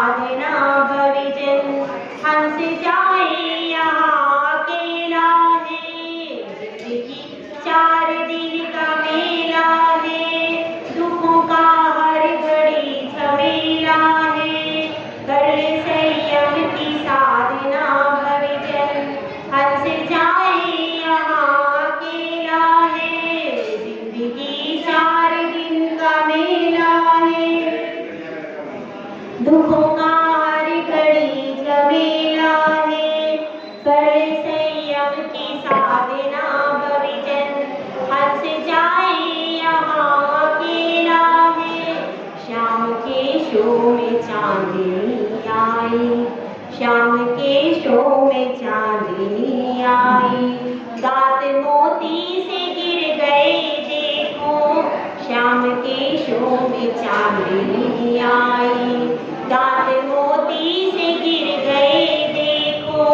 साधना भविजन हंस जाए यहाँ अकेला है। जिंदगी 4 दिन का मेला है, दुखों का हर घड़ी झमेला है। कर ले संयम की साधना भविजन हंस जाए यहाँ अकेला है। जिंदगी 4 दिन का मेला है, दुखों का हर घड़ी झमेला है। कर ले संयम की साधना भविजन हंस जाए यहाँ अकेला है। शाम के शो में चांदनी आई, शाम के शो में चांदनी आई। दांत मोती से गिर गए देखो, शाम के शो में चांदनी आई। दांत मोती से गिर गए देखो,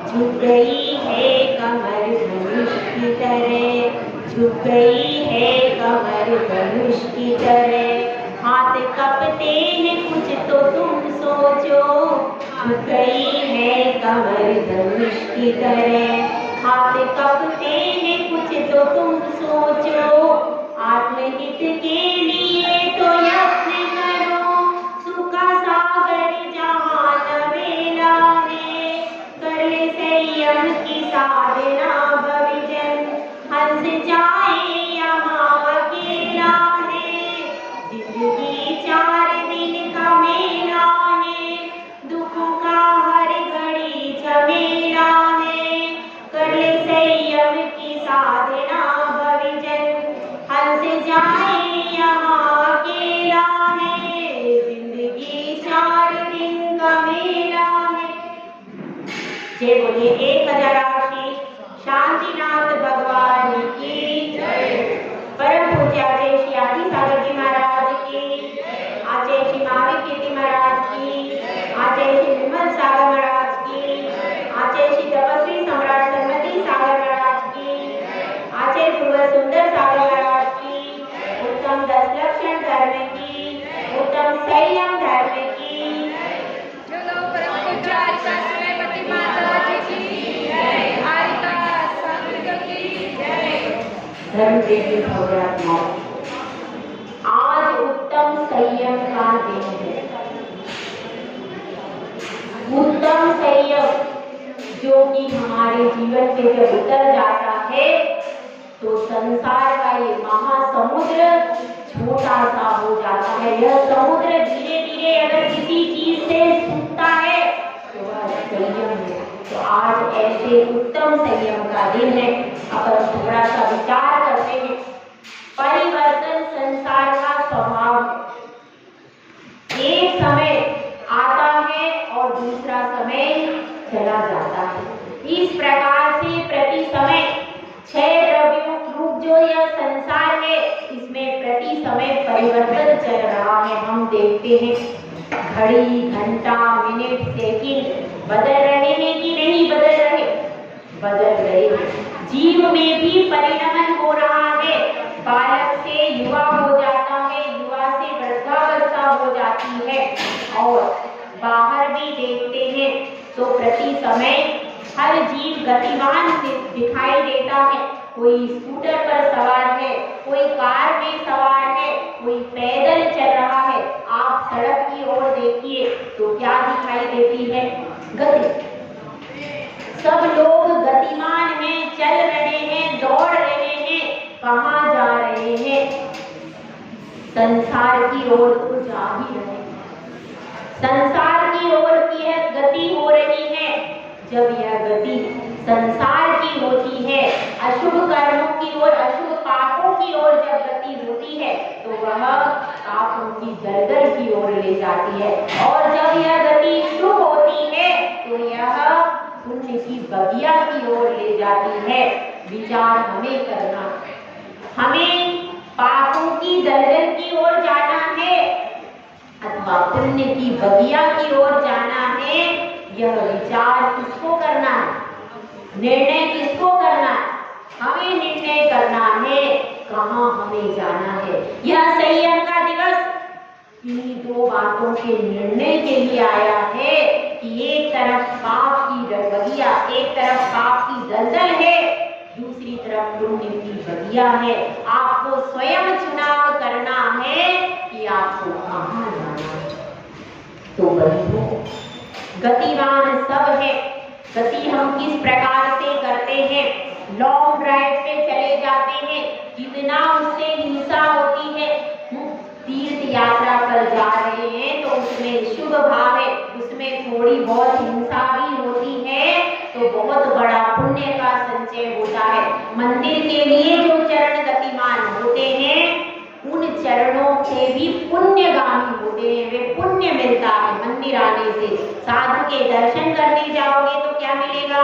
झुक गई है कमर धनुष की तरह, झुक गई है कमर धनुष की तरह। हाथ कपते हैं कुछ तो तुम सोचो, झुक गई है कमर धनुष की तरह। हाथ कपते हैं कुछ तो तुम सोचो, आत्महित के लिए तो यत्न करो। सुखा सागर जहाँ नवेला है, कर ले संयम की साधना भविजन हंस जाए यहाँ अकेला है। जिंदगी 4 दिन का मेला है, दुखों का हर घड़ी झमेला है। कर ले संयम की साधना भविजन हंस जाए यहाँ अकेला है। जिंदगी 4 दिन का मेला है। जय बोलिए 1008 शांतिनाथ भगवान की जय। परम पूज्य आचार्य श्री आदि सागर जी महाराज की, आचार्य श्री महावीर कीर्ति महाराज की, आचार्य श्री विमल सागर महाराज की, आचार्य श्री तपस्वी सम्राट सरमती सागर महाराज की, आचार्य पूर्व सुंदर सागर महाराज की, उत्तम 10 लक्षण धर्म की, उत्तम संयम धर्म की। चलो परम पूज्य आचार्य श्रीमती माता जी की जय, आरिका संघ की जय। धर्म देवी भगवात्मा, आज उत्तम संयम का दिन है। उत्तम संयम जो कि हमारे जीवन में जब उतर जाता है तो संसार का ये महासमुद्र छोटा सा हो जाता है। यह समुद्र धीरे धीरे अगर किसी चीज से सूखता है तो वह संयम है। तो आज ऐसे उत्तम संयम का दिन है। अपन थोड़ा सा विचार करते हैं। परिवर्तन संसार का स्वभाव है। एक समय आता है और दूसरा समय चला जाता है। इस प्रकार से प्रति समय 6 द्रव्यों रूप जो यह संसार है, इसमें प्रति समय परिवर्तन चल रहा है। हम देखते हैं घड़ी, घंटा, मिनट, सेकंड बदल रहे हैं कि नहीं बदल रहे? बदल रहे हैं। जीव में भी परिणमन हो रहा है। बालक से युवा हो जाता है, युवा से वृद्धावस्था हो जाती है। और बाहर भी देखते हैं तो प्रति समय हर जीव गतिमान दिखाई देता है। कोई स्कूटर पर सवार है, कोई कार में सवार है, कोई पैदल चल रहा है। आप सड़क की ओर देखिए तो क्या दिखाई देती है? गति। सब लोग गतिमान हैं, चल रहे हैं, दौड़ रहे हैं। कहाँ जा रहे हैं? संसार की ओर तो जा ही रहे हैं। संसार की ओर की यह गति हो रही है। जब यह गति संसार की होती है, अशुभ कर्मों की ओर, अशुभ पापों की ओर जब गति होती है तो वह पापों की दलदल की ओर ले जाती है। और जब यह गति शुभ होती है तो यह पुण्य की बगिया की ओर ले जाती है। विचार हमें करना, हमें पापों की दलदल की ओर जाना है अथवा पुण्य की बगिया की ओर जाना है। यह विचार किसको करना है? निर्णय किसको करना है? हमें निर्णय करना है कहाँ हमें जाना है। यह संयम का दिवस इन्हीं दो बातों के निर्णय के लिए आया है कि एक तरफ पाप की बगिया, एक तरफ पाप की दलदल है, दूसरी तरफ पुण्य की बगिया है। आपको स्वयं चुनाव करना है कि आपको कहाँ जाना है। तो बंधुओं, गतिवान सब है। गति हम किस प्रकार से करते हैं? लॉन्ग ड्राइव पे चले जाते हैं, जितना उससे हिंसा होती है। तीर्थ यात्रा पर जा रहे हैं तो उसमें शुभ भाव है, उसमें थोड़ी बहुत हिंसा भी होती है तो बहुत बड़ा पुण्य का संचय होता है। मंदिर के लिए जो चरण गतिमान होते हैं उन चरणों से भी पुण्यगामी होते हैं, वे पुण्य मिलता है मंदिर आने से। साधु के दर्शन करने जाओगे तो क्या मिलेगा?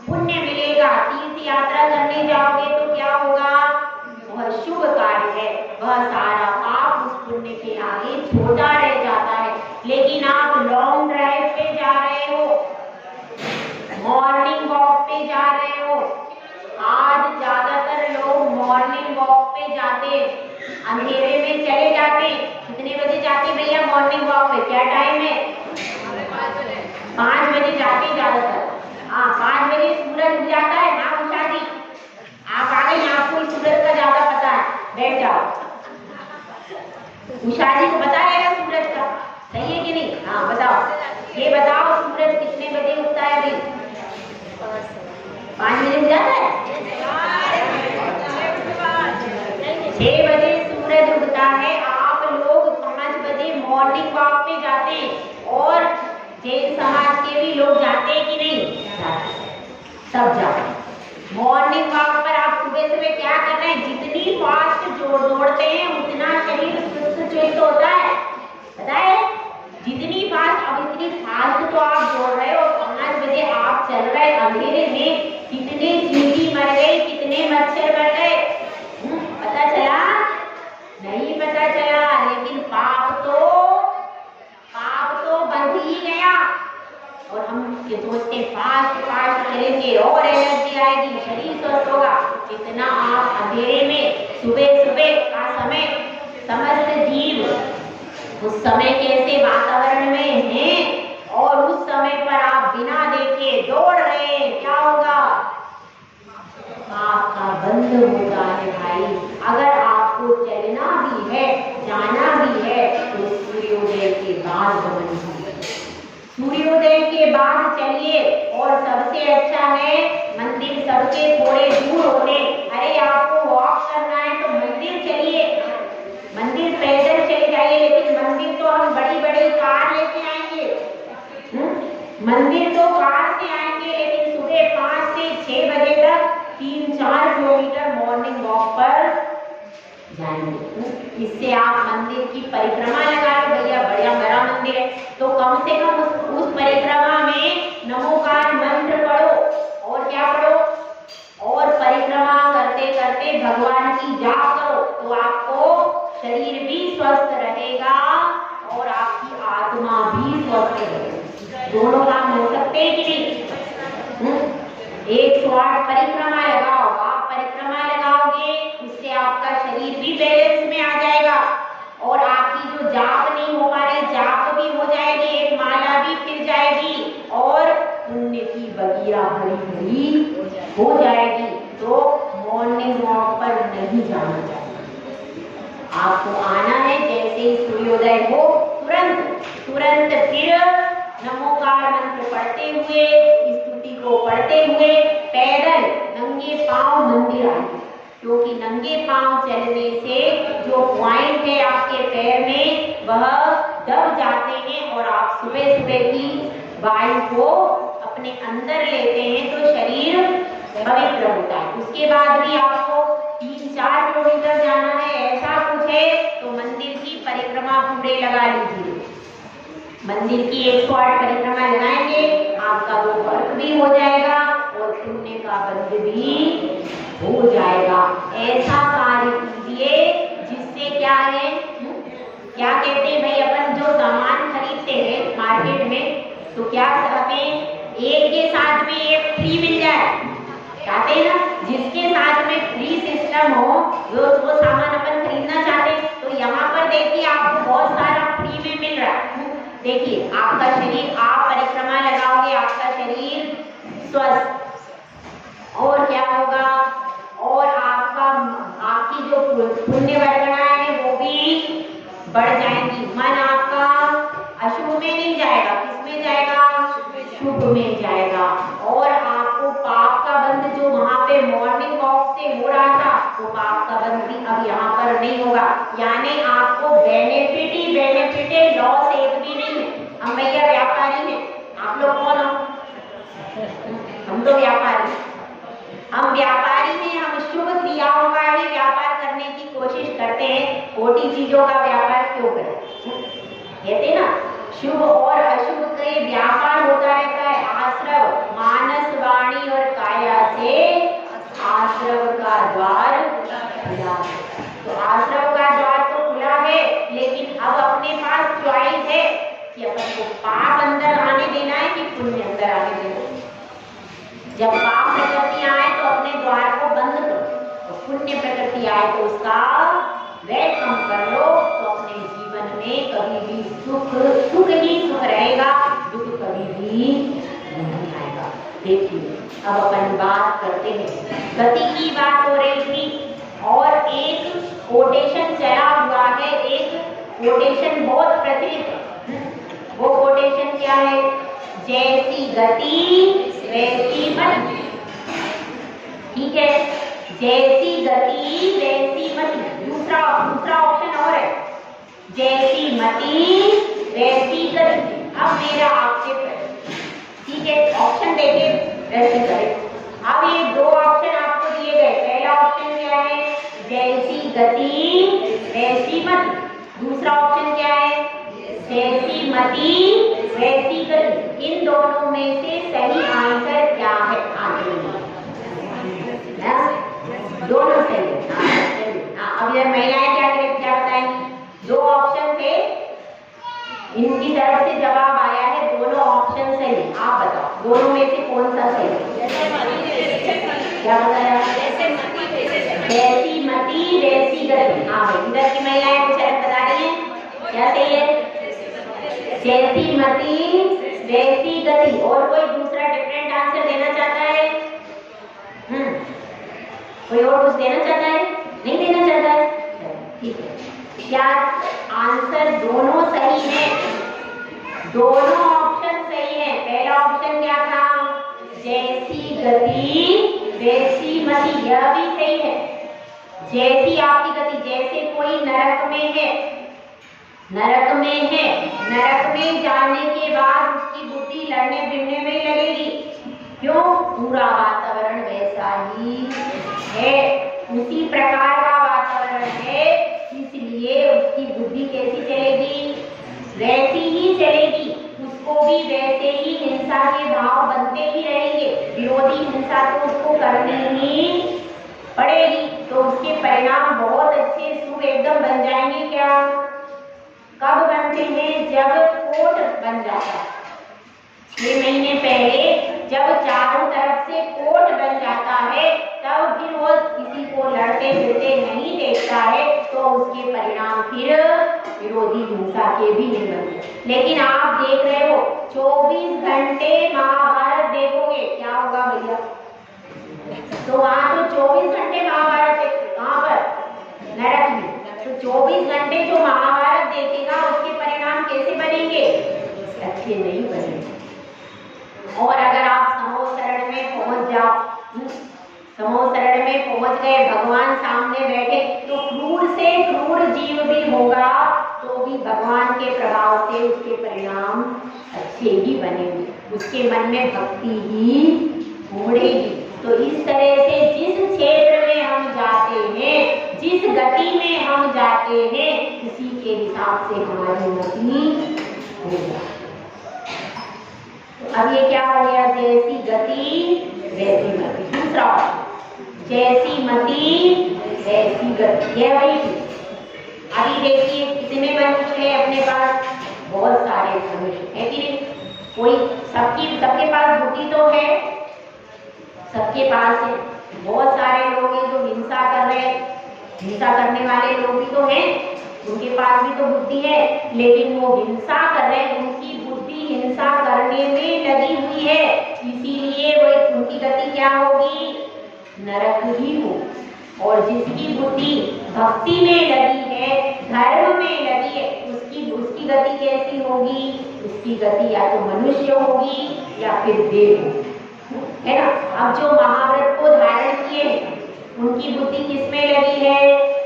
पुण्य मिलेगा। तीर्थ यात्रा करने जाओगे तो क्या होगा? वह शुभ कार्य है, वह सारा पाप उस पुण्य के आगे छोटा रह जाता है। लेकिन आप लॉन्ग ड्राइव पे जा रहे हो, मॉर्निंग वॉक पे जा रहे हो। आज ज्यादातर लोग मॉर्निंग वॉक पे जाते, अंधेरे में चले जाते। कितने बजे जाते भैया मॉर्निंग वॉक पे? क्या टाइम है? 5 बजे जाते ज्यादातर। हाँ, 5 बजे सूरज उग जाता है ना उषा जी? आप आ गए, आपको सूरज का ज्यादा पता है, बैठ जाओ। उषा जी को पता है सूरज का, सही है कि नहीं? हाँ बताओ, ये बताओ सूरज कितने बजे उगता है भाई? 5 बजे उग जाता है? 6 बजे सूरज उगता है। आप लोग 5 बजे मॉर्निंग वॉक पे जाते हैं और जैन समाज के भी लोग जाते हैं कि नहीं? सब जाते। मॉर्निंग वॉक पर आप सुबह सुबह क्या कर रहे हैं? जितनी फास्ट दौड़ते हैं उतना शरीर सुस्त चुस्त होता है, पता है? जितनी फास्ट, अब इतनी फास्ट तो आप दौड़ रहे हो, 5 बजे आप चल रहे अंधेरे में, कितने चींटी मर गए, कितने मच्छर मर गए, पता चला? नहीं पता चला। लेकिन पाप तो बंध ही गया। और हम ये सोचते फास्ट करेंगे और एनर्जी आएगी, शरीर स्वस्थ होगा। इतना आप अंधेरे में सुबह का समय, समस्त जीव उस समय कैसे वातावरण में हैं और उस समय पर आप बिना देखे दौड़ रहे हैं, क्या होगा? आपका बंद होता है भाई। अगर आपको चलना भी है, जाना भी है तो सूर्योदय के बाद गमन कीजिए। सूर्योदय के बाद चलिए। और सबसे अच्छा है, मंदिर सबके थोड़े दूर होते। अरे आपको वॉक करना है तो मंदिर चलिए, मंदिर पैदल चले जाइए। लेकिन मंदिर तो हम बड़ी बड़ी कार लेके आएंगे, मंदिर तो कार से आएंगे। लेकिन सुबह 5 से 6 बजे तक 3-4 किलोमीटर मॉर्निंग वॉक पर जाएंगे। इससे आप मंदिर की परिक्रमा लगा लो भैया, बढ़िया बड़ा मंदिर है तो कम से कम उस परिक्रमा में नमोकार मंत्र पढ़ो। और क्या पढ़ो? और परिक्रमा करते करते भगवान की जाप करो तो आपको शरीर भी स्वस्थ रहेगा और आपकी आत्मा भी स्वस्थ रहेगी। दोनों काम हो सकते हैं कि नहीं? 108 परिक्रमा लगाओ। आप परिक्रमा लगाओगे, इससे आपका शरीर भी बैलेंस में आ जाएगा और आपकी जो जाप नहीं हो पा रही, जाप भी हो जाएगी, एक माला भी फिर जाएगी और पुण्य की बगिया भरी भरी हो जाएगी। तो मॉर्निंग वॉक पर नहीं जाना चाहिए। आपको आना है, जैसे ही सूर्योदय हो तुरंत फिर नमोकार मंत्र पढ़ते हुए, स्तुति को पढ़ते हुए पैदल नंगे पांव मंदिर आए। क्योंकि नंगे पांव चलने से जो पॉइंट है आपके पैर में वह दब जाते हैं और आप सुबह की वायु को अपने अंदर लेते हैं तो शरीर पवित्र होता है। उसके बाद भी आपको 3-4 किलोमीटर जाना है, ऐसा कुछ है तो मंदिर की परिक्रमा पूरे लगा लीजिए। मंदिर की 108 परिक्रमा लगाएंगे, आपका वो वर्क भी हो जाएगा और पुण्य का बंध भी हो जाएगा। ऐसा कार्य कीजिए जिससे क्या है, क्या कहते हैं भाई, अपन जो सामान खरीदते हैं मार्केट में तो क्या चाहते हैं? एक के साथ में एक फ्री मिल जाए, चाहते हैं ना? जिसके साथ में फ्री सिस्टम हो वो सामान अपन खरीदना चाहते हैं। तो यहाँ पर देखिए आपको बहुत सारा देखिए आपका शरीर, आप परिक्रमा लगाओगे, आपका शरीर स्वस्थ, और क्या होगा, और आपकी जो पुण्य वर्गणाएं हैं वो भी बढ़ जाएंगी। मन आपका अशुभ में नहीं जाएगा, किसमें जाएगा, शुभ में जाएगा। और आपको पाप का बंध जो वहां पे मॉर्निंग वॉक से हो रहा था, वो पाप का बंध भी अब यहाँ पर नहीं होगा। यानी आपको बेनिफिट ही बेनिफिट है, लॉस एक भी नहीं है। हम भैया व्यापारी हैं, आप लोग कौन हो, हम तो व्यापारी, हम व्यापारी हैं, हम शुभ क्रियाओं का ही व्यापार करने की कोशिश करते हैं, खोटी चीजों का व्यापार क्यों करें। कहते ना शुभ और अशुभ का ये व्यापार होता रहता है। आश्रव, मानस, वाणी और काया से आश्रव का द्वार खुला है। तो आश्रव का द्वार तो खुला है, लेकिन अब अपने पास चॉइस है कि अपन को पाप अंदर आने देना है कि पुण्य अंदर आने देना है। जब पाप प्रकृति आए तो अपने द्वार को बंद करो, तो पुण्य प्रकृति आए तो उसका वेलकम कर लो। तो अपने जीवन में कभी भी सुख ही सुख रहेगा, दुख कभी भी नहीं आएगा। देखिए अब अपन बात करते हैं, गति की बात हो रही थी और एक कोटेशन चला हुआ है, एक कोटेशन बहुत प्रचलित है। वो कोटेशन क्या है, जैसी गति वैसी मति। ठीक है, जैसी गति वैसी मति। दूसरा ऑप्शन और है, जैसी मति वैसी गति। अब मेरा आपसे प्रश्न, ठीक है, ऑप्शन देके वैसे करें। अब ये दो ऑप्शन आपको दिए गए, पहला ऑप्शन क्या है, जैसी गति वैसी मति। दूसरा ऑप्शन क्या है, जैसी मति वैसी गति। इन दोनों में से सही आंसर क्या है, दोनों सही है। अब ये महिलाएं क्या बताएंगी, दो ऑप्शन थे, इनकी तरफ से जवाब आया है दोनों ऑप्शन सही। आप बताओ दोनों में से कौन सा सही है, क्या बताया, जैसी मति वैसी गति। हाँ भाई, इधर की महिलाएं कुछ अलग बता रही है, क्या सही है, जैसी मति वैसी गति। और कोई दूसरा डिफरेंट आंसर देना चाहता है, कोई और कुछ देना चाहता है, नहीं देना चाहता है, ठीक है। क्या आंसर दोनों सही है, दोनों ऑप्शन सही है। पहला ऑप्शन क्या था, जैसी गति वैसी मति, यह भी सही है। जैसी आपकी गति, जैसे कोई नरक में है, नरक में जाने के बाद उसकी बुद्धि लड़ने भिड़ने में लगेगी, क्यों, पूरा वातावरण वैसा ही है, उसी प्रकार का वातावरण है, इसलिए उसकी बुद्धि कैसी चलेगी, वैसी ही चलेगी। उसको भी वैसे ही हिंसा के भाव बनते ही रहेंगे, विरोधी हिंसा तो उसको करनी ही पड़ेगी। तो उसके परिणाम बहुत अच्छे शुभ एकदम बन जाएंगे। क्या, कब बनते हैं, जब कोट बन जाता है। 6 महीने पहले जब चारों तरफ से कोट बन जाता है, तब फिर वो किसी को लड़ते फिरते नहीं देखता है, तो उसके परिणाम फिर विरोधी हिंसा के भी नहीं बनते। लेकिन आप देख रहे हो 24 घंटे महाभारत देखोगे, क्या होगा भैया, तो वहां तो 24 घंटे महाभारत देखते, कहां पर, नरक में। तो 24 घंटे जो महाभारत देखेगा उसके परिणाम कैसे बनेंगे, अच्छे नहीं बनेंगे। और अगर आप समूह शरण में पहुंच जाओ, समूह शरण में पहुंच गए, भगवान सामने बैठे, तो क्रूर से क्रूर जीव भी होगा तो भी भगवान के प्रभाव से उसके परिणाम अच्छे ही बनेंगे, उसके मन में भक्ति ही उमड़ेगी। तो इस तरह से जिस क्षेत्र में हम जाते हैं, जिस गति में हम जाते हैं, उसी के हिसाब से हमारी गति होगी। तो अब ये क्या हो गया, जैसी गति वैसी मति। दूसरा, जैसी मति वैसी गति, यह वही थी। अभी देखिए कितने मनुष्य है अपने पास, बहुत सारे मनुष्य है कि कोई, सबके पास बुद्धि तो है, सबके पास है। बहुत सारे लोग हैं जो हिंसा कर रहे हैं, हिंसा करने वाले लोग भी तो हैं, उनके पास भी तो बुद्धि है, लेकिन वो हिंसा कर रहे हैं, उनकी भक्ति में लगी है, धर्म में लगी है, उसकी गति कैसी होगी? उसकी गति या तो मनुष्य होगी या फिर देव होगी, है ना। अब जो महाव्रत को धारण किए उनकी बुद्धि किसमें लगी है?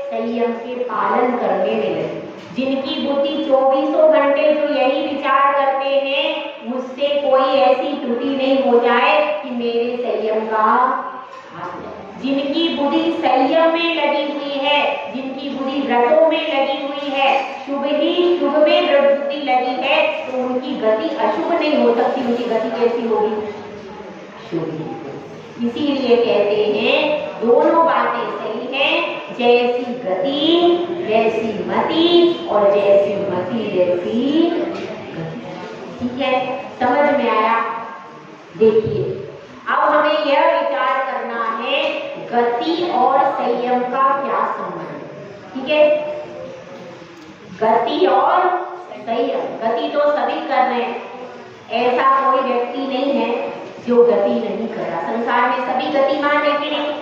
संयम के पालन करने में लगी। जिनकी बुद्धि 24 घंटे जो यही विचार करते हैं, मुझसे कोई ऐसी त्रुटि नहीं हो जाए कि मेरे संयम का हाथ लगे। जिनकी बुद्धि संयम में लगी हुई है, जिनकी बुद्धि व्रतों में लगी हुई है, शुभ ही शुभ में बुद्धि लगी है, तो उनकी गति अशुभ नहीं हो सकती। उनकी गति कैसी होगी? शुभ। इसीलिए कहते हैं दोनों बातें सही हैं, जैसी गति जैसी मति और जैसी मति जैसी गति। ठीक है, समझ में आया? देखिए, अब हमें यह विचार करना है गति और संयम का क्या संबंध। ठीक है, गति और संयम, गति तो सभी कर रहे हैं, ऐसा कोई व्यक्ति नहीं है जो गति नहीं कर रहा। संसार में सभी गतिमान है कि नहीं?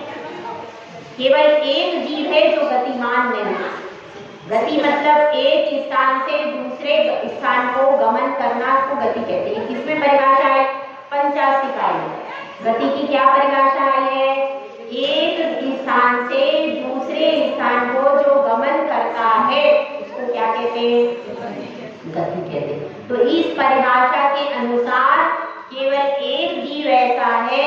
केवल एक जीव है जो गतिमान नहीं है। गति मतलब एक स्थान से दूसरे स्थान को गमन करना को गति कहते हैं। किसमें परिभाषा है? पंचाशिकाई में। गति की क्या परिभाषा है? एक स्थान से दूसरे स्थान को जो गमन करता है उसको क्या कहते हैं? गति कहते हैं। तो इस परिभाषा के अनुसार केवल एक जीव ऐसा है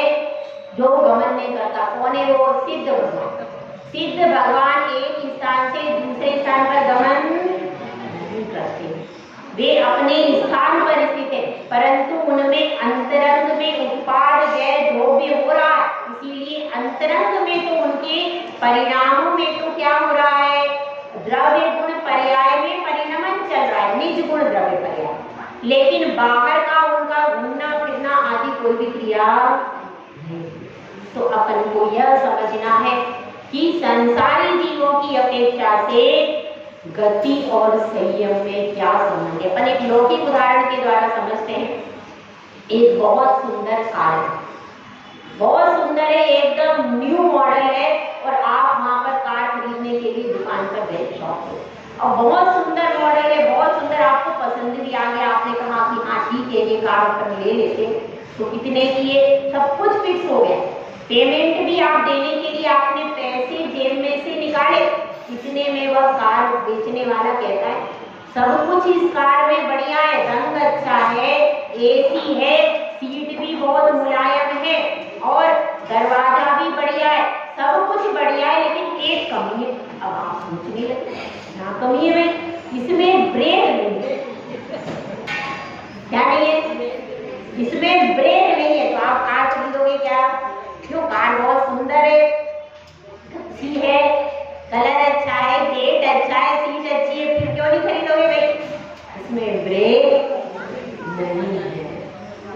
जो गमन नहीं करता। कौन है वो? सिद्ध भगवान। सिद्ध भगवान एक स्थान से दूसरे स्थान पर गमन नहीं करते। वे अपने स्थान पर स्थित है, परंतु उनमें अंतरंग में उत्पाद व्यय द्रव्य हो रहा है। इसीलिए अंतरंग में तो उनके परिणामों में तो क्या हो रहा है? द्रव्य गुण पर्याय में परिणमन चल रहा है, निज गुण द्रव्य पर्याय। लेकिन बाहर का उनका घूमना फिरना आदि कोई भी क्रिया नहीं। तो अपन को यह समझना है कि संसारी जीवों की अपेक्षा से गति और संयम में क्या संबंध है। अपन एक लौकिक उदाहरण के द्वारा समझते हैं। एक बहुत सुंदर कार है, बहुत सुंदर है, एकदम न्यू मॉडल है, और आप वहां पर कार खरीदने के लिए दुकान पर गए, शॉप पे, और बहुत सुंदर मॉडल है, बहुत सुंदर, आपको पसंद भी आ गया। आपने कहा कि हाँ ठीक है, ये कार अपन ले लेते। तो कितने किए? सब कुछ फिक्स हो गया। पेमेंट भी आप देने के लिए आपने पैसे जेब में से निकाले। इतने में वह कार बेचने वाला कहता है सब कुछ इस कार में बढ़िया है, रंग अच्छा है, एसी है, सीट भी बहुत मुलायम है और दरवाजा भी बढ़िया है, सब कुछ बढ़िया है, लेकिन एक कमी है। अब आप सोचने लगे क्या कमी है? इसमें ब्रेक नहीं है। क्या नहीं है? इसमें ब्रेक नहीं है। तो आप कार खरीदोगे क्या? क्यों? कार बहुत सुंदर है, अच्छी है, कलर अच्छा है, गेट अच्छा है, सीट अच्छी है, फिर क्यों नहीं खरीदोगे भाई? इसमें ब्रेक नहीं है।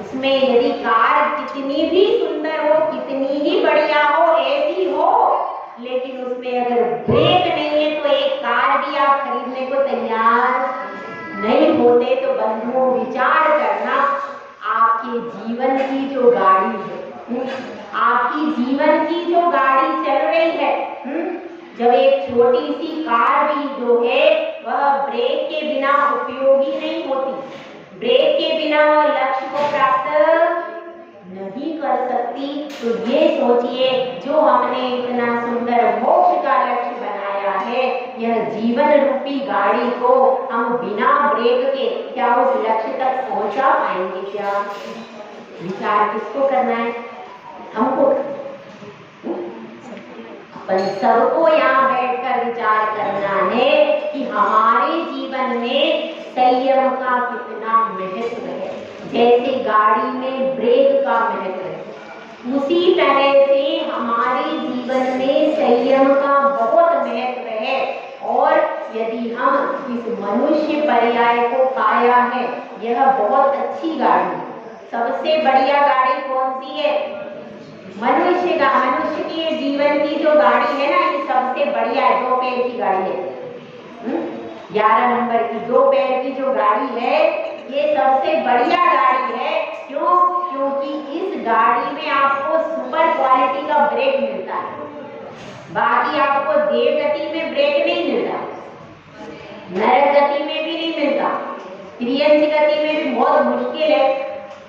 इसमें यदि कार कितनी भी सुंदर हो, कितनी ही बढ़िया हो, ऐसी हो, लेकिन उसमें अगर ब्रेक नहीं है तो एक कार भी आप खरीदने को तैयार नहीं होते। तो बंधुओं, विचार करना, आपके जीवन की जो गाड़ी है, आपकी जीवन की जो गाड़ी चल रही है, जब एक छोटी सी कार भी जो है वह ब्रेक के बिना उपयोगी नहीं होती, ब्रेक के बिना वह लक्ष्य को प्राप्त नहीं कर सकती। तो ये सोचिए, जो हमने इतना सुंदर मोक्ष का लक्ष्य बनाया है, यह जीवन रूपी गाड़ी को हम बिना ब्रेक के क्या उस लक्ष्य तक पहुंचा पाएंगे क्या? विचार किसको करना है? हमको। अपन सबको यहाँ बैठकर विचार करना है कि हमारे जीवन में संयम का कितना महत्व है। जैसे गाड़ी में ब्रेक का महत्व है, उसी तरह से हमारे जीवन में संयम का बहुत महत्व है। और यदि हम इस मनुष्य पर्याय को पाया है, यह बहुत अच्छी गाड़ी है। सबसे बढ़िया गाड़ी कौन सी है? मनुष्य का, मनुष्य की जीवन की जो गाड़ी है ना, ये सबसे बढ़िया है। 2 पैर की गाड़ी है, 11 नंबर की 2 पैर की जो गाड़ी है, ये सबसे बढ़िया गाड़ी है। क्यों? क्योंकि इस गाड़ी में आपको सुपर क्वालिटी का ब्रेक मिलता है। बाकी आपको देव गति में ब्रेक नहीं मिलता, नरक गति में भी नहीं मिलता, त्रियंच गति में भी बहुत मुश्किल है